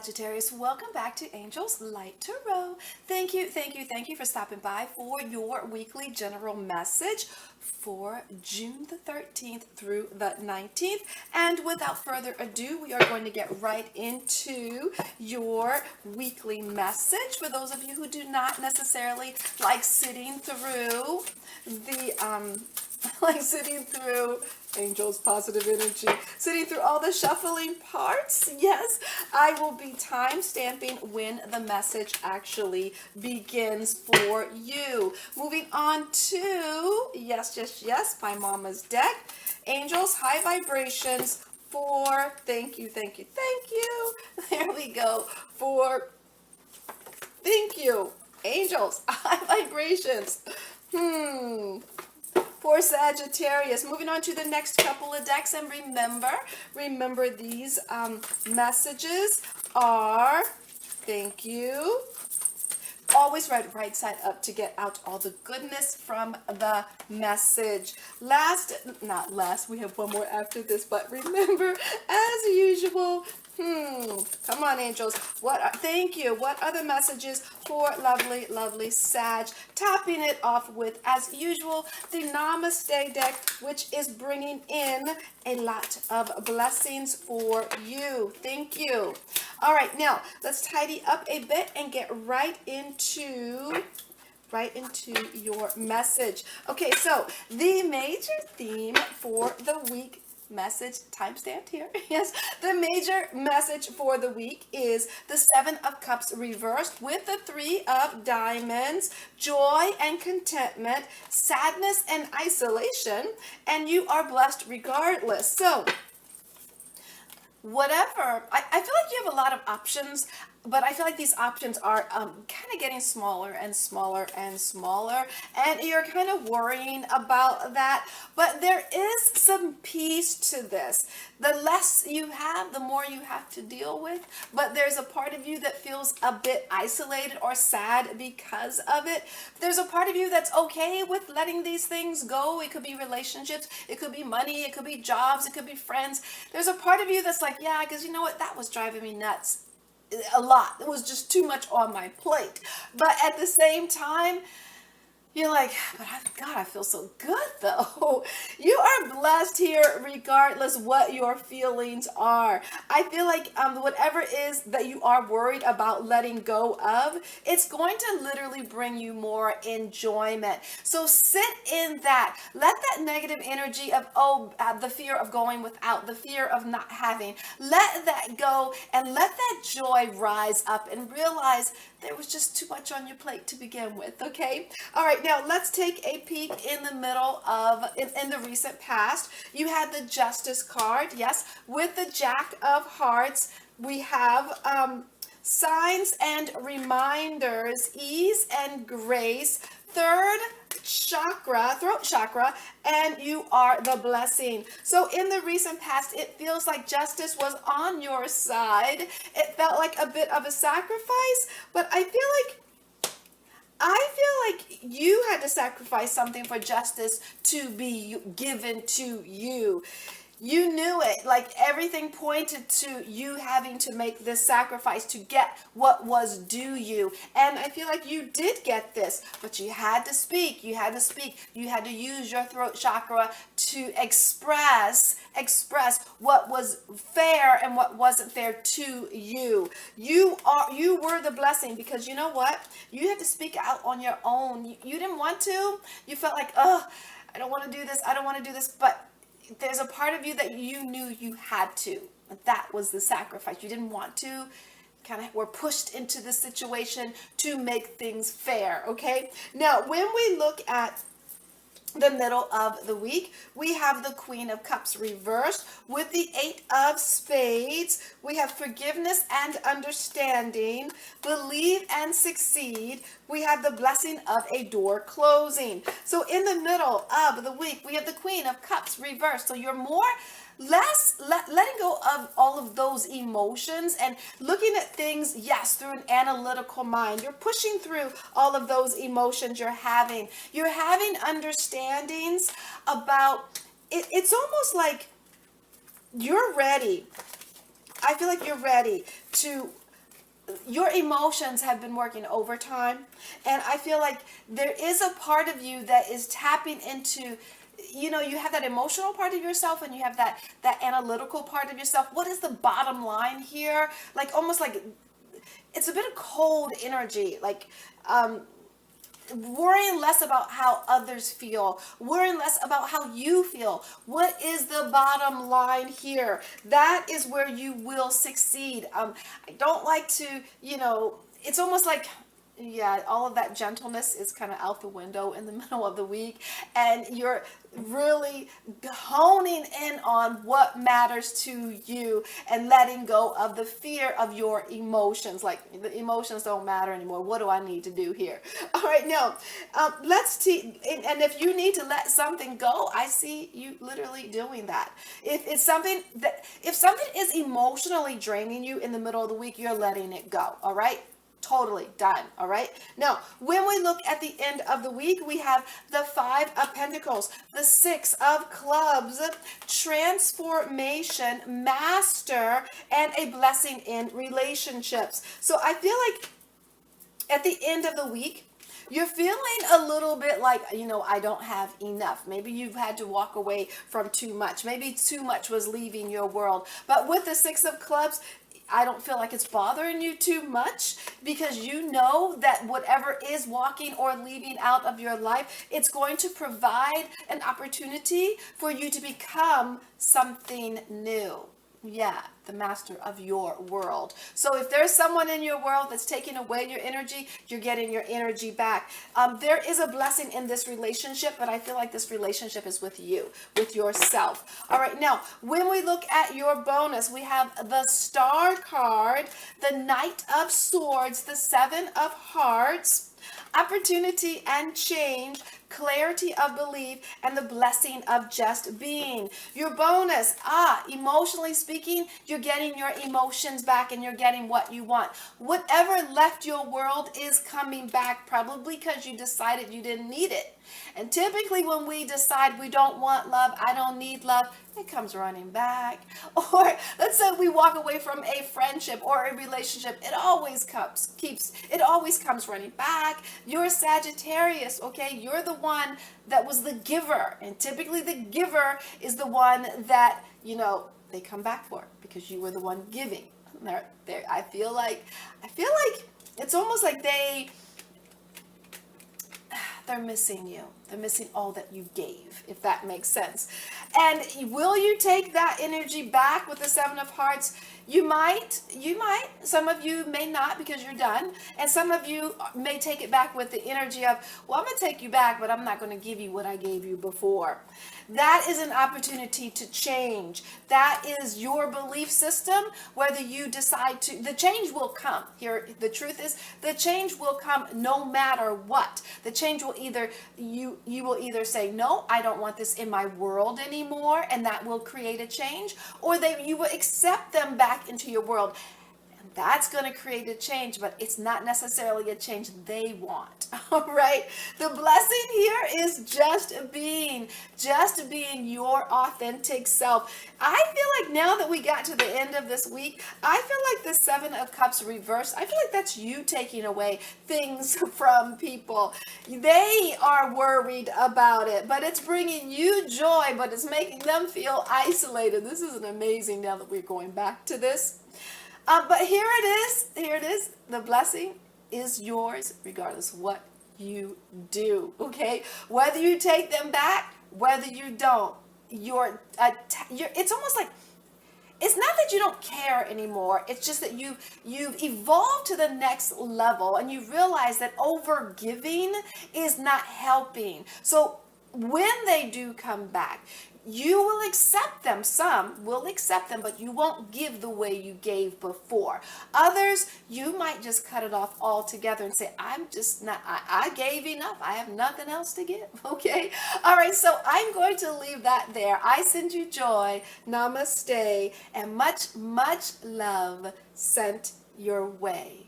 Sagittarius. Welcome back to Angel's Light Tarot. Thank you for stopping by for your weekly general message for June the 13th through the 19th. And without further ado, we are going to get right into your weekly message. For those of you who do not necessarily like sitting through Angel's positive energy, sitting through all the shuffling parts, yes, I will be time stamping when the message actually begins for you. Moving on to, yes, my mama's deck, Angel's High Vibrations for, thank you, there we go, for, thank you, Angel's High Vibrations, for Sagittarius. Moving on to the next couple of decks, and remember these messages are, thank you, always right side up to get out all the goodness from the message. Not last, we have one more after this, but remember, as usual, come on, angels. Thank you. What are the messages for lovely Sag? Topping it off with, as usual, the Namaste deck, which is bringing in a lot of blessings for you. Thank you. All right, now let's tidy up a bit and get right into your message. Okay, so the major theme for the week, message timestamped here, yes, the major message for the week is the Seven of Cups reversed with the Three of Diamonds, joy and contentment, sadness and isolation, and you are blessed regardless. So whatever, I feel like you have a lot of options, but I feel like these options are kind of getting smaller and smaller, and you're kind of worrying about that. But there is some peace to this. The less you have, the more you have to deal with. But there's a part of you that feels a bit isolated or sad because of it. There's a part of you that's okay with letting these things go. It could be relationships, it could be money, it could be jobs, it could be friends. There's a part of you that's like, yeah, because you know what, that was driving me nuts a lot. It was just too much on my plate. But at the same time, you're like, but God, I feel so good though. You are blessed here regardless what your feelings are. I feel like whatever it is that you are worried about letting go of, it's going to literally bring you more enjoyment. So sit in that. Let that negative energy of, the fear of going without, the fear of not having, let that go and let that joy rise up and realize there was just too much on your plate to begin with, okay? All right, now let's take a peek in the middle of, in the recent past. You had the Justice card, yes, with the Jack of Hearts. We have signs and reminders, ease and grace, throat chakra, and you are the blessing. So in the recent past, it feels like justice was on your side. It felt like a bit of a sacrifice, but I feel like you had to sacrifice something for justice to be given to you. You knew it, like everything pointed to you having to make this sacrifice to get what was due you. And I feel like you did get this, but you had to speak, you had to use your throat chakra to express what was fair and what wasn't fair to you. You were the blessing, because you know what? You had to speak out on your own. You didn't want to. You felt like, I don't want to do this, but there's a part of you that you knew you had to. That was the sacrifice. You didn't want to. Kind of were pushed into the situation to make things fair, okay? Now, when we look at the middle of the week, we have the Queen of Cups reversed with the Eight of Spades. We have forgiveness and understanding, believe and succeed. We have the blessing of a door closing. So in the middle of the week, we have the Queen of Cups reversed. So you're letting go of all of those emotions and looking at things, yes, through an analytical mind. You're pushing through all of those emotions you're having. You're having understandings about it. It's almost like you're ready. I feel like you're ready to your emotions have been working overtime, and I feel like there is a part of you that is tapping into, you have that emotional part of yourself, and you have that analytical part of yourself. What is the bottom line here? Like, almost like it's a bit of cold energy, like worrying less about how others feel, worrying less about how you feel. What is the bottom line here? That is where you will succeed. I don't like to, it's almost like, yeah, all of that gentleness is kind of out the window in the middle of the week, and you're really honing in on what matters to you and letting go of the fear of your emotions. Like, the emotions don't matter anymore. What do I need to do here? All right, now and if you need to let something go, I see you literally doing that. If something is emotionally draining you in the middle of the week, you're letting it go. All right. Totally done. All right. Now, when we look at the end of the week, we have the 5 of Pentacles, the 6 of Clubs, transformation, master, and a blessing in relationships. So I feel like at the end of the week, you're feeling a little bit like, I don't have enough. Maybe you've had to walk away from too much. Maybe too much was leaving your world. But with the 6 of Clubs, I don't feel like it's bothering you too much, because you know that whatever is walking or leaving out of your life, it's going to provide an opportunity for you to become something new. Yeah, the master of your world. So if there's someone in your world that's taking away your energy, you're getting your energy back. There is a blessing in this relationship, but I feel like this relationship is with you, with yourself. All right, now, when we look at your bonus, we have the Star card, the Knight of Swords, the 7 of Hearts, opportunity and change, clarity of belief, and the blessing of just being. Your bonus, emotionally speaking, you're getting your emotions back, and you're getting what you want. Whatever left your world is coming back, probably because you decided you didn't need it. And typically when we decide we don't want love, I don't need love, it comes running back. Or let's say we walk away from a friendship or a relationship, it always comes running back. You're Sagittarius, okay? You're the one that was the giver. And typically the giver is the one that, they come back for, because you were the one giving. I feel like it's almost like they're missing you. They're missing all that you gave, if that makes sense. And will you take that energy back with the 7 of Hearts? You might. Some of you may not, because you're done. And some of you may take it back with the energy of, well, I'm going to take you back, but I'm not going to give you what I gave you before. That is an opportunity to change. That is your belief system. Whether you decide to, the change will come. Here, the truth is, the change will come no matter what. The change will either, you will either say, no, I don't want this in my world anymore, and that will create a change, or you will accept them back into your world. That's going to create a change, but it's not necessarily a change they want. All right. The blessing here is just being your authentic self. I feel like now that we got to the end of this week, I feel like the 7 of Cups reversed. I feel like that's you taking away things from people. They are worried about it, but it's bringing you joy, but it's making them feel isolated. This is amazing now that we're going back to this. But here it is. The blessing is yours regardless of what you do, okay? Whether you take them back, whether you don't, it's almost like, it's not that you don't care anymore. It's just that you've evolved to the next level, and you realize that over giving is not helping. So when they do come back, you will accept them. Some will accept them, but you won't give the way you gave before. Others, you might just cut it off altogether and say, I'm just not, I gave enough. I have nothing else to give. Okay. All right. So I'm going to leave that there. I send you joy. Namaste. And much, much love sent your way.